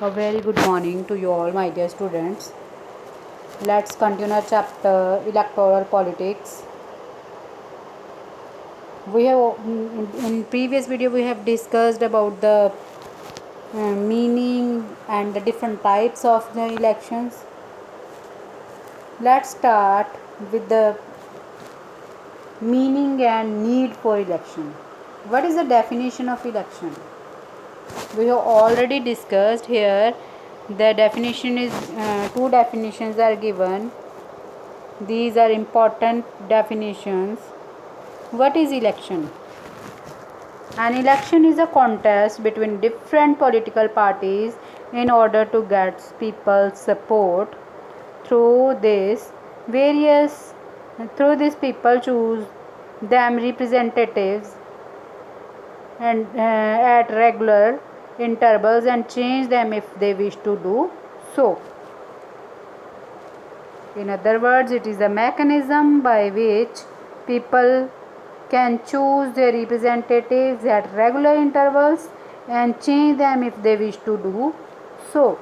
A very good morning to you all, my dear students. Let's continue our chapter electoral politics. We have in previous video we have discussed about the meaning and the different types of the elections. Let's start with the meaning and need for election. What is the definition of election? We have already discussed here. The definition is two definitions are given. These are important definitions. What is election? An election is a contest between different political parties in order to get people's support. Through this, various through this people choose them representatives and at regular intervals and change them if they wish to do so. In other words, it is a mechanism by which people can choose their representatives at regular intervals and change them if they wish to do so.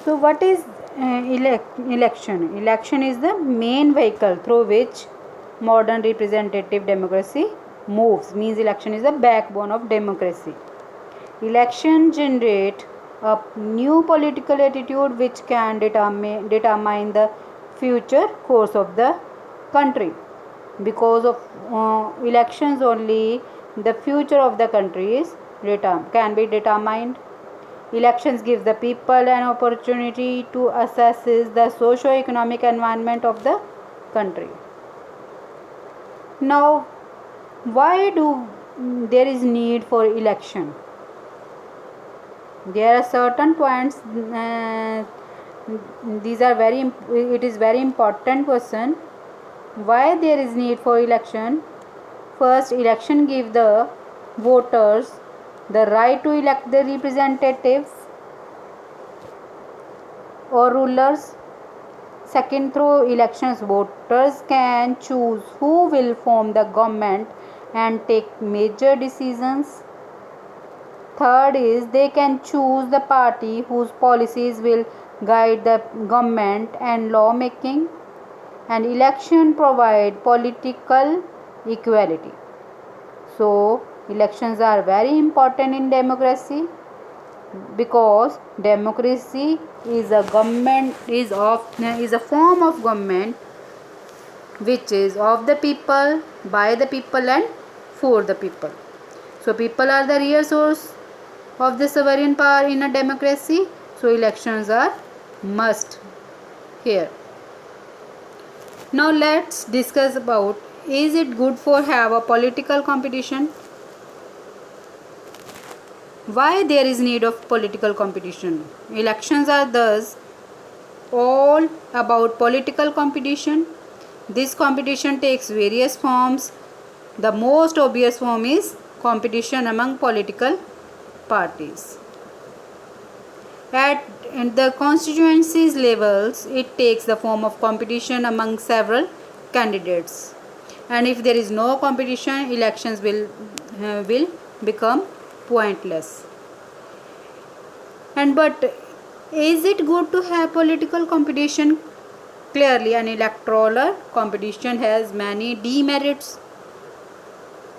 So, what is election? Election is the main vehicle through which modern representative democracy moves. Means election is the backbone of democracy. Election generate a new political attitude which can determine the future course of the country. Because of elections only, the future of the country is can be determined. Elections give the people an opportunity to assess the socio-economic environment of the country. Now, why do there is need for election? There are certain points. These are it is very important question. Why there is need for election? First, election give the voters the right to elect the representatives or rulers. Second, through elections, voters can choose who will form the government and take major decisions. Third is they can choose the party whose policies will guide the government and lawmaking. And election provide political equality. So elections are very important in democracy because democracy is a form of government which is of the people, by the people and for the people. So people are the real source of the sovereign power in a democracy. So elections are must here. Now let's discuss about, is it good for have a political competition? Why there is need of political competition? Elections are thus all about political competition. This competition takes various forms. The most obvious form is competition among political parties. At the constituencies levels, it takes the form of competition among several candidates. And if there is no competition, elections will become pointless. But is it good to have political competition? Clearly, an electoral competition has many demerits.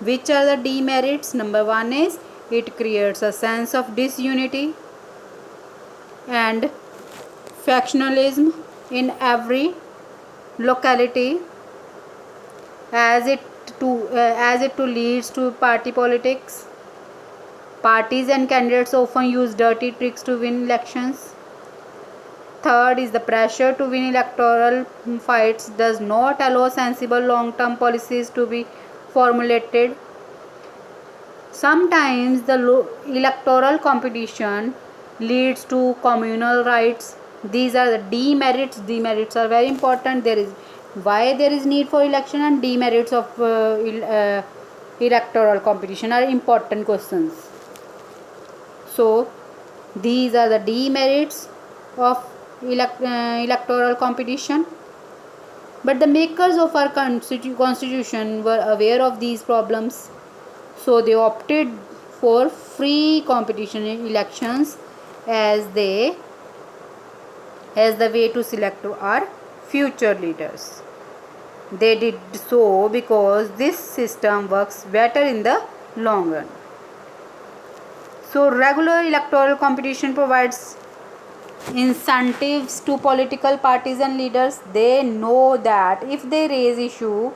Which are the demerits? Number one is it creates a sense of disunity and factionalism in every locality, as it leads to party politics. Parties and candidates often use dirty tricks to win elections. Third is the pressure to win electoral fights does not allow sensible long-term policies to be formulated. Sometimes the electoral competition leads to communal rights. These are the demerits. Demerits are very important. There is why there is need for election, and demerits of electoral competition are important questions. So these are the demerits of electoral competition. But the makers of our constitution were aware of these problems, so they opted for free competition in elections as the way to select our future leaders. They did so because this system works better in the long run. So regular electoral competition provides incentives to political parties and leaders. They know that if they raise issue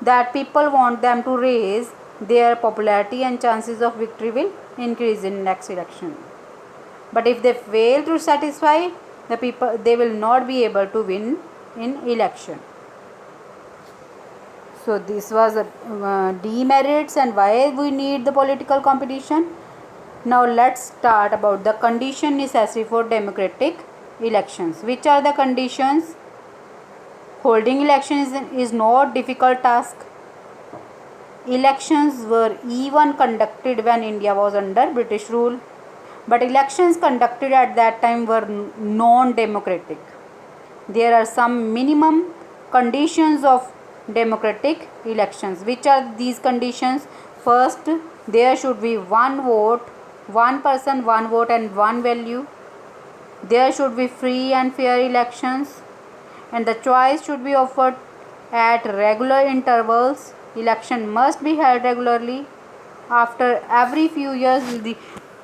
that people want them to raise, their popularity and chances of victory will increase in next election. But if they fail to satisfy the people, they will not be able to win in election. So this was demerits and why we need the political competition. Now let's start about the condition necessary for democratic elections. Which are the conditions? Holding elections is not difficult task. Elections were even conducted when India was under British rule, but elections conducted at that time were non-democratic. There are some minimum conditions of democratic elections. Which are these conditions? First, there should be one vote, one person, one vote and one value. There should be free and fair elections, and the choice should be offered at regular intervals. Election must be held regularly after every few years.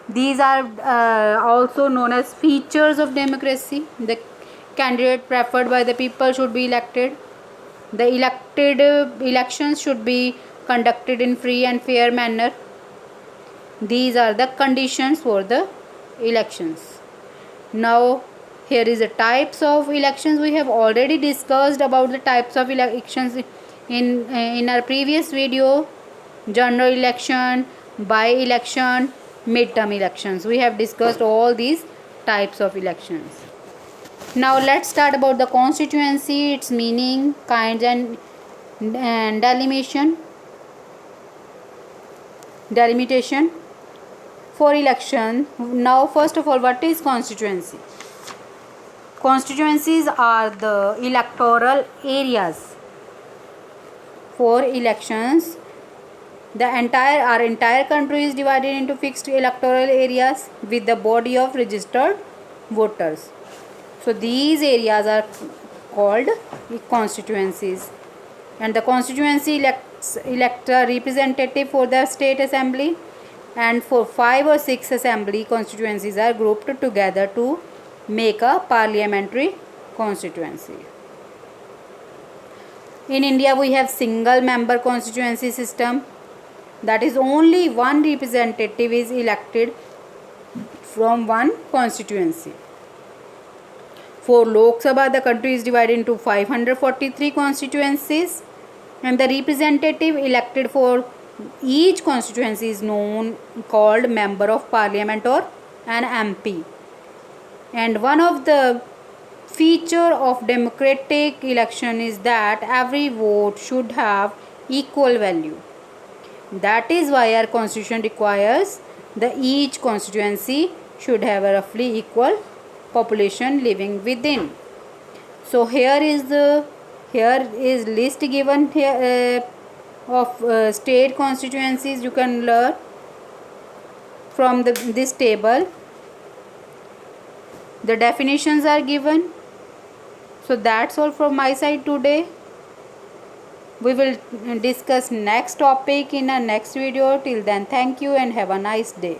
These are also known as features of democracy. The candidate preferred by the people should be elected. The elections should be conducted in free and fair manner. These are the conditions for the elections. Now here is the types of elections. We have already discussed about the types of elections in our previous video. General election, by-election, midterm elections. We have discussed all these types of elections. Now let's start about the constituency, its meaning, kinds and delimitation. For election. Now first of all, what is constituency? Constituencies are the electoral areas for elections. Our entire country is divided into fixed electoral areas with the body of registered voters. So these areas are called constituencies, and the constituency elect a representative for the state assembly, and for 5 or 6 assembly constituencies are grouped together to make a parliamentary constituency. In India we have single member constituency system, that is only one representative is elected from one constituency. For Lok Sabha, the country is divided into 543 constituencies, and the representative elected for each constituency is called member of parliament or an MP. And one of the feature of democratic election is that every vote should have equal value. That is why our constitution requires that each constituency should have a roughly equal population living within. So here is list given here of state constituencies. You can learn from this table. The definitions are given. So that's all from my side today. We will discuss next topic in our next video. Till then, thank you and have a nice day.